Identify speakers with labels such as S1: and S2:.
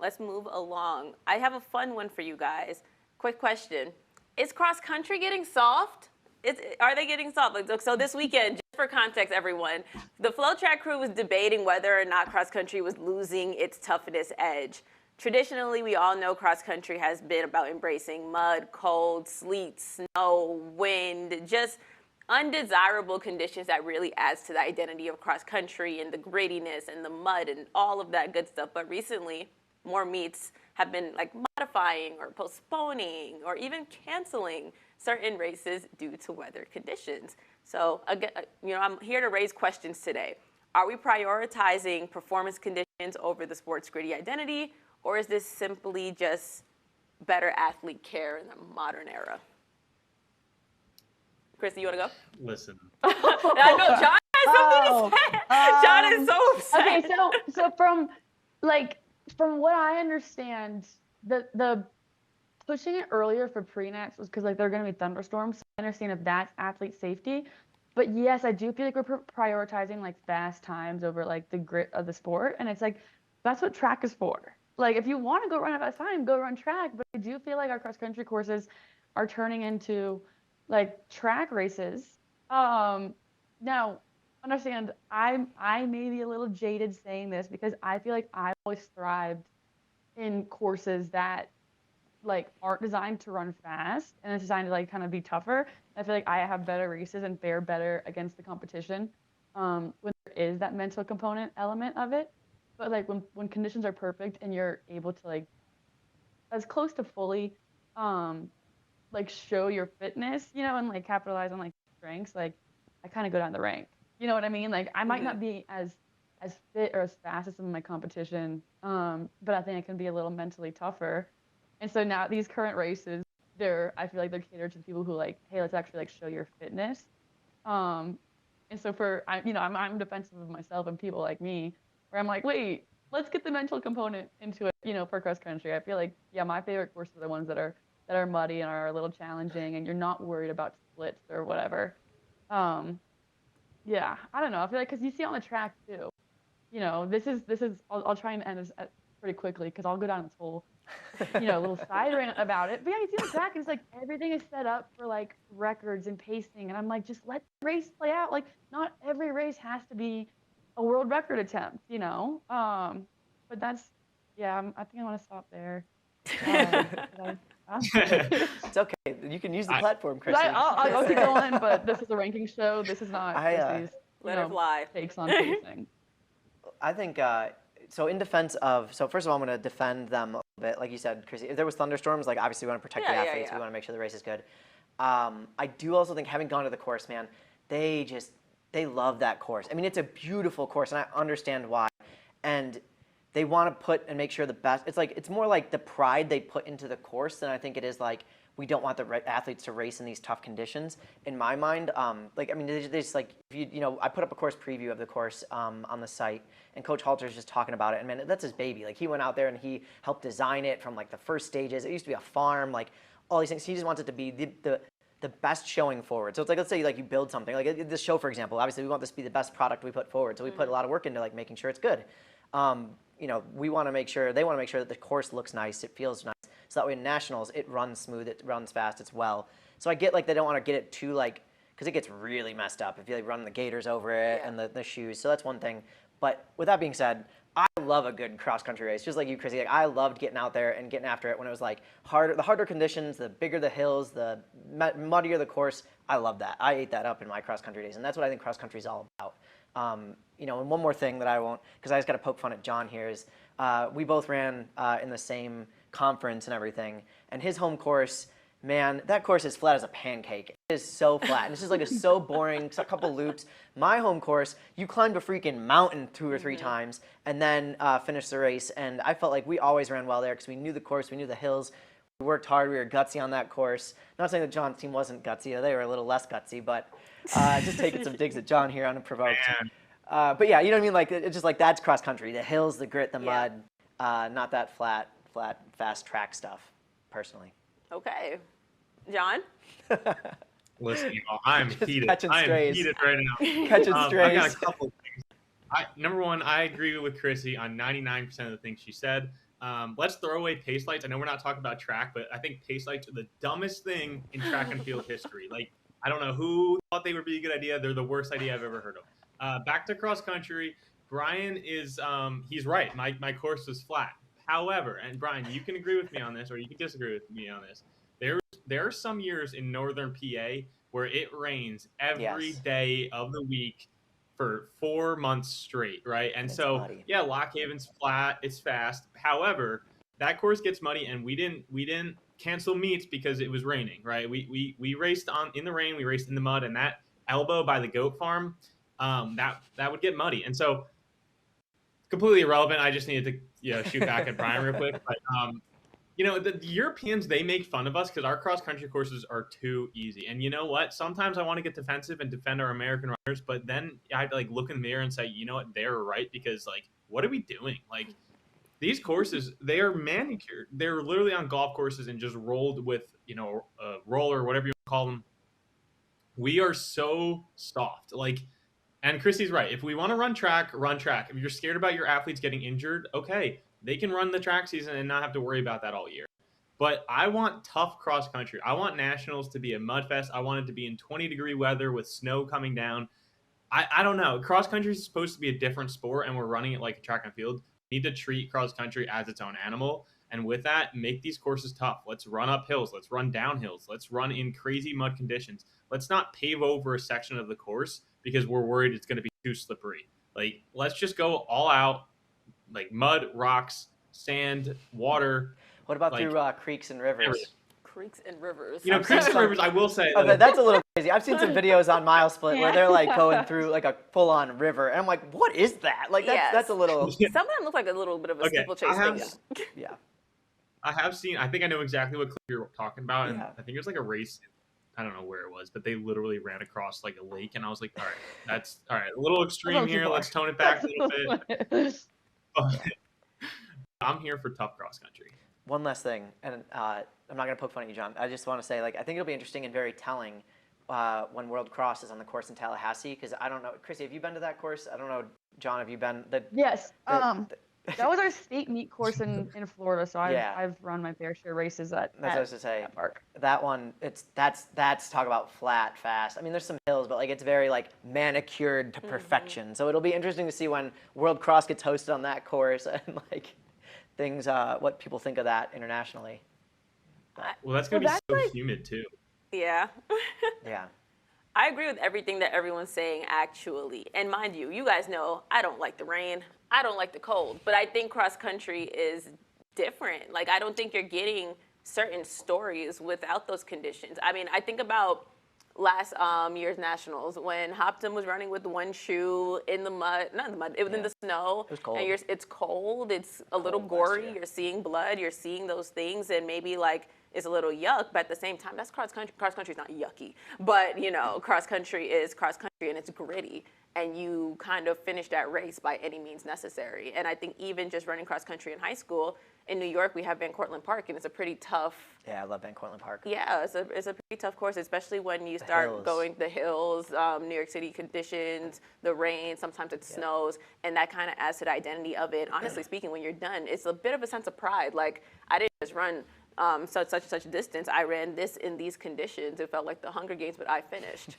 S1: Let's move along. I have a fun one for you guys. Quick question. Is cross country getting soft? Are they getting soft? So this weekend, just for context, everyone, the FloTrack crew was debating whether or not cross country was losing its toughness edge. Traditionally, we all know cross country has been about embracing mud, cold, sleet, snow, wind, just undesirable conditions that really adds to the identity of cross country and the grittiness and the mud and all of that good stuff. But recently, more meets have been like modifying or postponing or even canceling certain races due to weather conditions. So again, I'm here to raise questions today. Are we prioritizing performance conditions over the sport's gritty identity, or is this simply just better athlete care in the modern era? Chrissy, you want to go?
S2: Listen.
S1: I know John has something to say. John is so upset.
S3: Okay, so from what I understand, the pushing it earlier for pre-nats was because there are going to be thunderstorms. So I understand if that's athlete safety, but yes, I do feel like we're prioritizing fast times over the grit of the sport, and it's that's what track is for. If you want to go run a fast time, go run track. But I do feel like our cross country courses are turning into track races. Now, understand, I may be a little jaded saying this because I feel like I always thrived in courses that aren't designed to run fast and it's designed to kind of be tougher. I feel like I have better races and fare better against the competition when there is that mental component element of it. But when conditions are perfect and you're able to as close to fully show your fitness, and capitalize on strengths, I kind of go down the rank. You know what I mean? I might not be as fit or as fast as some of my competition, but I think I can be a little mentally tougher. And so now these current races, I feel like they're catered to people who hey, let's actually show your fitness. And so I'm defensive of myself and people like me, where I'm wait, let's get the mental component into it, for cross country. I feel my favorite courses are the ones that are muddy and are a little challenging and you're not worried about splits or whatever. Yeah, I don't know. I feel because you see on the track too, this is, I'll try and end this pretty quickly because I'll go down this whole, little side rant about it. But yeah, you see on the track and it's everything is set up for records and pacing. And I'm just let the race play out. Not every race has to be a world record attempt, but that's, yeah, I think I want to stop there.
S4: It's okay. You can use the platform, Chrissy.
S3: I'll keep going, but this is a ranking show. This is not Chrissy's takes on pacing.
S4: I think, so in defense of, so first of all, I'm going to defend them a little bit. Like you said, Chrissy, if there was thunderstorms, obviously we want to protect the athletes. Yeah. We want to make sure the race is good. I do also think, having gone to the course, man, they love that course. I mean, it's a beautiful course, and I understand why. And they want to put and make sure the best. It's more the pride they put into the course than I think it is we don't want the athletes to race in these tough conditions. In my mind, they just if I put up a course preview of the course on the site, and Coach Halter's just talking about it, and man, that's his baby. He went out there and he helped design it from the first stages. It used to be a farm, all these things. He just wants it to be the best showing forward. So it's let's say you build something this show, for example. Obviously, we want this to be the best product we put forward. So we put a lot of work into making sure it's good. We want to make sure, they want to make sure that the course looks nice, it feels nice, so that way in nationals it runs smooth, it runs fast, it's well. So I get they don't want to get it too because it gets really messed up if you run the gaiters over it and the shoes. So that's one thing. But with that being said, I love a good cross country race, just like you, Chrissy. I loved getting out there and getting after it when it was harder, the harder conditions, the bigger the hills, the muddier the course. I love that. I ate that up in my cross country days, and that's what I think cross country is all about. And one more thing that I won't, because I just got to poke fun at John here, is we both ran in the same conference and everything, and his home course, man, that course is flat as a pancake. It is so flat, and it's just it's so boring. It's a couple loops. My home course, you climbed a freaking mountain 2 or 3 times, and then finished the race, and I felt we always ran well there because we knew the course, we knew the hills. We worked hard. We were gutsy on that course. Not saying that John's team wasn't gutsy. They were a little less gutsy, but just taking some digs at John here unprovoked. But yeah, you know what I mean? It's just that's cross country. The hills, the grit, the mud, not that flat, fast track stuff, personally.
S1: Okay. John?
S2: Listen, I'm heated. I am heated right now.
S4: Catching strays.
S2: I got a couple of things. Number one, I agree with Chrissy on 99% of the things she said. Let's throw away pace lights. I know we're not talking about track, but I think pace lights are the dumbest thing in track and field history. Like, I don't know who thought they would be a good idea. They're the worst idea I've ever heard of. Back to cross country. Brian is, he's right. My course is flat. However, and Brian, you can agree with me on this, or you can disagree with me on this. There are some years in northern PA where it rains every day of the week for 4 months straight, right? And so, muddy. Yeah, Lock Haven's flat, it's fast. However, that course gets muddy, and we didn't cancel meets because it was raining, right? We raced in the rain, we raced in the mud, and that elbow by the goat farm, that would get muddy. And so, completely irrelevant. I just needed to shoot back at Brian real quick, but the Europeans, they make fun of us because our cross-country courses are too easy. And you know what? Sometimes I want to get defensive and defend our American runners, but then I have to look in the mirror and say, you know what? They're right, because what are we doing? These courses, they are manicured. They're literally on golf courses and just rolled with, a roller, whatever you want to call them. We are so soft. And Christy's right. If we want to run track, run track. If you're scared about your athletes getting injured, okay. They can run the track season and not have to worry about that all year. But I want tough cross country. I want nationals to be a mud fest. I want it to be in 20-degree weather with snow coming down. I don't know. Cross country is supposed to be a different sport, and we're running it like a track and field. We need to treat cross country as its own animal. And with that, make these courses tough. Let's run up hills. Let's run down hills. Let's run in crazy mud conditions. Let's not pave over a section of the course because we're worried it's going to be too slippery. Let's just go all out. Mud, rocks, sand, water.
S4: What about through creeks and rivers?
S2: Everything.
S1: Creeks and rivers.
S2: Creeks and rivers, I will say.
S4: Okay, that's a little crazy. I've seen some videos on Mile Split where they're going through a full-on river, and I'm like, what is that? That's a little.
S1: Some of them look like a little bit of a steeplechase thing.
S4: Yeah.
S2: I have seen. I think I know exactly what clip you're talking about, and I think it was a race. I don't know where it was, but they literally ran across a lake, and I was like, all right, that's all right. A little extreme here. Let's tone it back a little bit. I'm here for tough cross country.
S4: One last thing, and I'm not going to poke fun at you, John. I just want to say, I think it'll be interesting and very telling when World Cross is on the course in Tallahassee, because I don't know, Chrissy, have you been to that course? I don't know, John, have you been?
S3: Yes. That was our state meet course in Florida, so I've run my fair share of races at
S4: That's what I was to say.
S3: That park.
S4: That one, that's talk about flat, fast. I mean, there's some hills, but it's very manicured to perfection. Mm-hmm. So it'll be interesting to see when World Cross gets hosted on that course and things, what people think of that internationally.
S2: Well, that's gonna be so humid too.
S1: Yeah.
S4: Yeah.
S1: I agree with everything that everyone's saying, actually. And mind you, you guys know I don't like the rain. I don't like the cold. But I think cross country is different. I don't think you're getting certain stories without those conditions. I mean, I think about last year's nationals when Hopton was running with one shoe in the mud, not in the mud, it was in the snow.
S4: It was cold.
S1: And it's cold. It's a little gory. You're seeing blood. You're seeing those things, and maybe it's a little yuck, but at the same time, that's cross country. Cross country is not yucky, but cross country is cross country, and it's gritty, and you kind of finish that race by any means necessary. And I think even just running cross country in high school, in New York, we have Van Cortlandt Park, and it's a pretty tough.
S4: Yeah, I love Van Cortlandt Park.
S1: Yeah, it's a pretty tough course, especially when you start going the hills, New York City conditions, the rain, sometimes it snows, and that kind of adds to the identity of it. Honestly speaking, when you're done, it's a bit of a sense of pride. I didn't just run such distance. I ran this in these conditions. It felt like the Hunger Games, but I finished.